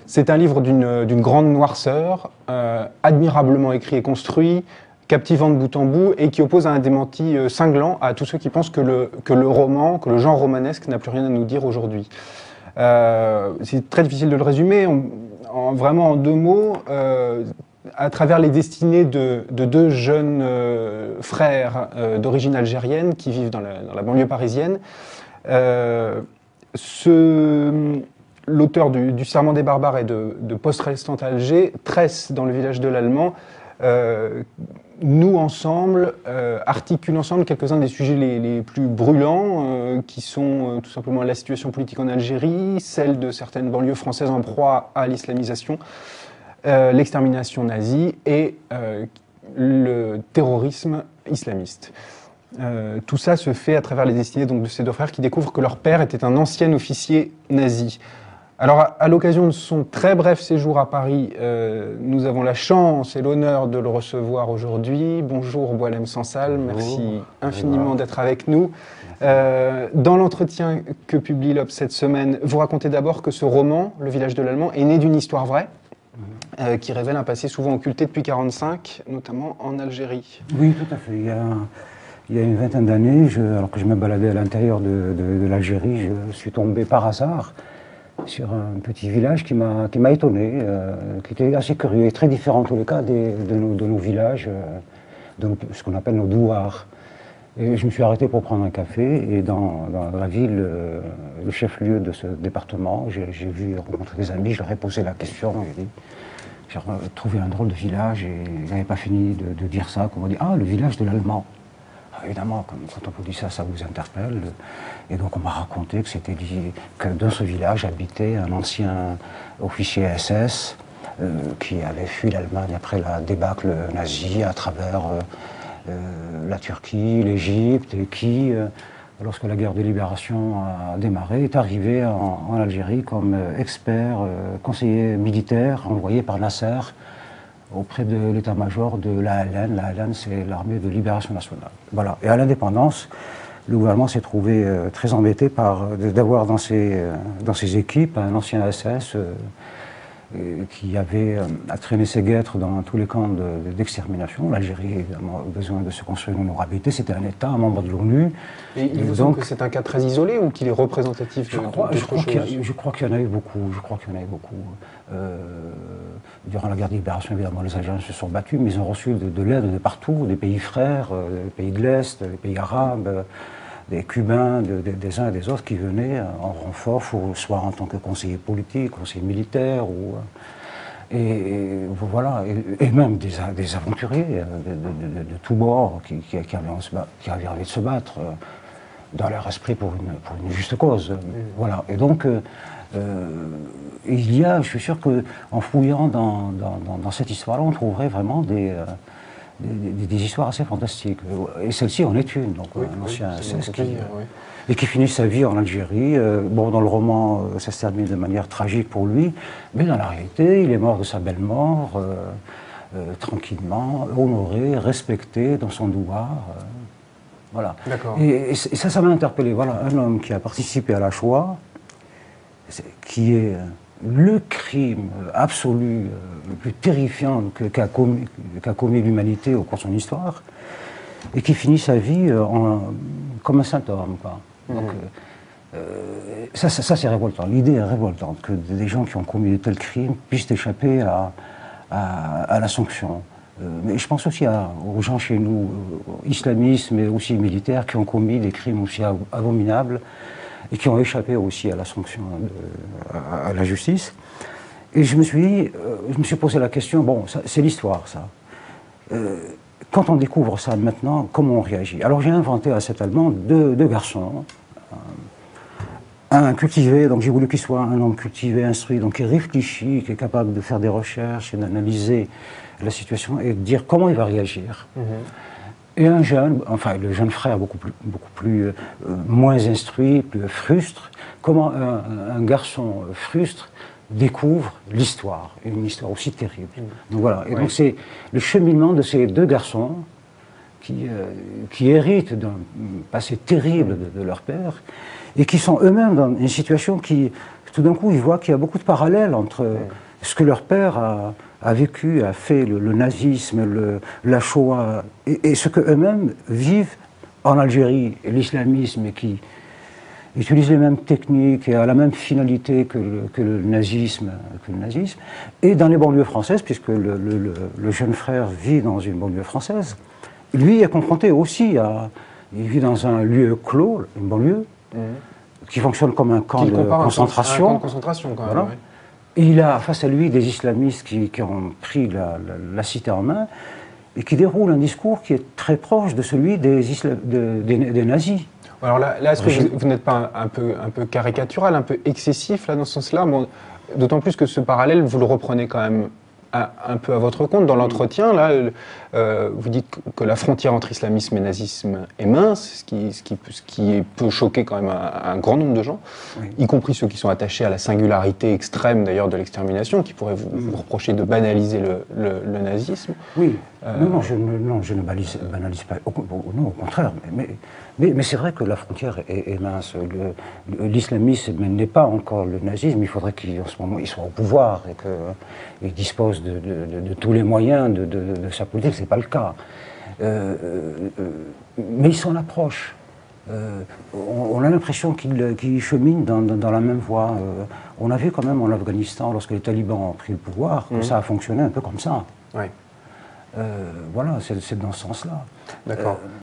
C'est un livre d'une grande noirceur, admirablement écrit et construit, captivant de bout en bout, et qui oppose un démenti cinglant à tous ceux qui pensent que le roman, que le genre romanesque n'a plus rien à nous dire aujourd'hui. C'est très difficile de le résumer, vraiment en 2 mots, à travers les destinées de 2 jeunes frères d'origine algérienne qui vivent dans la banlieue parisienne. L'auteur du Serment des barbares et de Poste restante à Alger tresse dans le village de l'Allemand, articule ensemble quelques-uns des sujets les plus brûlants, qui sont tout simplement la situation politique en Algérie, celle de certaines banlieues françaises en proie à l'islamisation, l'extermination nazie et le terrorisme islamiste. Tout ça se fait à travers les destinées donc, de ces 2 frères qui découvrent que leur père était un ancien officier nazi. Alors, à l'occasion de son très bref séjour à Paris, nous avons la chance et l'honneur de le recevoir aujourd'hui. Bonjour Boualem Sansal, merci infiniment d'être avec nous. Dans l'entretien que publie l'Obs cette semaine, vous racontez d'abord que ce roman, Le village de l'Allemand, est né d'une histoire vraie, qui révèle un passé souvent occulté depuis 1945, notamment en Algérie. Oui, tout à fait. Il y a une vingtaine d'années, alors que je me baladais à l'intérieur de l'Algérie, je suis tombé par hasard sur un petit village qui m'a étonné, qui était assez curieux et très différent en tous les cas de nos villages, ce qu'on appelle nos douars. Et je me suis arrêté pour prendre un café et dans la ville, le chef-lieu de ce département, j'ai rencontré des amis, je leur ai posé la question, j'ai trouvé un drôle de village et ils n'avaient pas fini de dire ça, qu'on m'a dit « Ah, le village de l'Allemand ». Évidemment, quand on vous dit ça, ça vous interpelle. Et donc on m'a raconté que dans ce village habitait un ancien officier SS qui avait fui l'Allemagne après la débâcle nazie à travers la Turquie, l'Égypte, et qui, lorsque la guerre de libération a démarré, est arrivé en Algérie comme expert, conseiller militaire envoyé par Nasser auprès de l'état-major de l'ALN. L'ALN, c'est l'armée de libération nationale. Voilà. Et à l'indépendance, le gouvernement s'est trouvé très embêté d'avoir dans ses équipes un ancien SS qui avait à traîner ses guêtres dans tous les camps d'extermination. L'Algérie a évidemment besoin de se construire une habité. C'était un État, un membre de l'ONU. Et il vous semble que c'est un cas très isolé ou qu'il est représentatif je crois qu'il y en a eu beaucoup. Durant la guerre de libération, évidemment, les Algériens se sont battus, mais ils ont reçu de l'aide de partout, des pays frères, des pays de l'Est, des pays arabes, des Cubains, des uns et des autres qui venaient en renfort, soit en tant que conseiller politique, conseiller militaire, et même des aventuriers de tous bords qui avaient envie de se battre dans leur esprit pour une juste cause. Voilà. Et donc, je suis sûr qu'en fouillant dans cette histoire-là, on trouverait vraiment des histoires assez fantastiques. Et celle-ci en est une, donc un ancien SS et qui finit sa vie en Algérie. Dans le roman, ça se termine de manière tragique pour lui, mais dans la réalité, il est mort de sa belle mort, tranquillement, honoré, respecté dans son douar. Voilà. Et ça m'a interpellé. Voilà, un homme qui a participé à la Shoah, qui est le crime absolu, le plus terrifiant qu'a commis l'humanité au cours de son histoire, et qui finit sa vie comme un saint homme, quoi. Donc, ça c'est révoltant. L'idée est révoltante que des gens qui ont commis de tels crimes puissent échapper à la sanction. Mais je pense aussi aux gens chez nous, islamistes, mais aussi militaires, qui ont commis des crimes aussi abominables et qui ont échappé aussi à la sanction, à la justice. Et je me suis posé la question, c'est l'histoire, ça. Quand on découvre ça maintenant, comment on réagit? Alors j'ai inventé à cet Allemand deux garçons. Un cultivé, donc j'ai voulu qu'il soit un homme cultivé, instruit, donc qui réfléchit, qui est capable de faire des recherches et d'analyser la situation et de dire comment il va réagir. Et un jeune, enfin le jeune frère beaucoup plus moins instruit, plus frustre, comment un garçon frustre découvre l'histoire, une histoire aussi terrible. Donc voilà, et donc c'est le cheminement de ces deux garçons qui héritent d'un passé terrible de leur père et qui sont eux-mêmes dans une situation qui tout d'un coup, ils voient qu'il y a beaucoup de parallèles entre ce que leur père a vécu, a fait, le nazisme, la Shoah, et ce qu'eux-mêmes vivent en Algérie, l'islamisme, qui utilise les mêmes techniques et a la même finalité que le nazisme, et dans les banlieues françaises, puisque le jeune frère vit dans une banlieue française, lui est confronté aussi il vit dans un lieu clos, une banlieue, qui fonctionne comme un camp de concentration. Un camp de concentration, quand même. Voilà. Ouais. Et il a face à lui des islamistes qui ont pris la cité en main et qui déroulent un discours qui est très proche de celui des nazis. Alors là est-ce que vous n'êtes pas un peu caricatural, un peu excessif là, dans ce sens-là? Bon, d'autant plus que ce parallèle, vous le reprenez quand même un peu à votre compte. Dans l'entretien, là, vous dites que la frontière entre islamisme et nazisme est mince, ce qui peut choquer quand même un grand nombre de gens, y compris ceux qui sont attachés à la singularité extrême d'ailleurs de l'extermination, qui pourraient vous reprocher de banaliser le nazisme. Oui, non, je ne banalise pas, non, au contraire, mais c'est vrai que la frontière est mince. L'islamisme n'est pas encore le nazisme, il faudrait qu'en ce moment il soit au pouvoir et qu'il dispose de tous les moyens de sa politique, ce n'est pas le cas. Mais il s'en approche. On a l'impression qu'il chemine dans la même voie. On a vu quand même en Afghanistan, lorsque les talibans ont pris le pouvoir, que ça a fonctionné un peu comme ça. Ouais. Voilà, c'est dans ce sens-là. D'accord.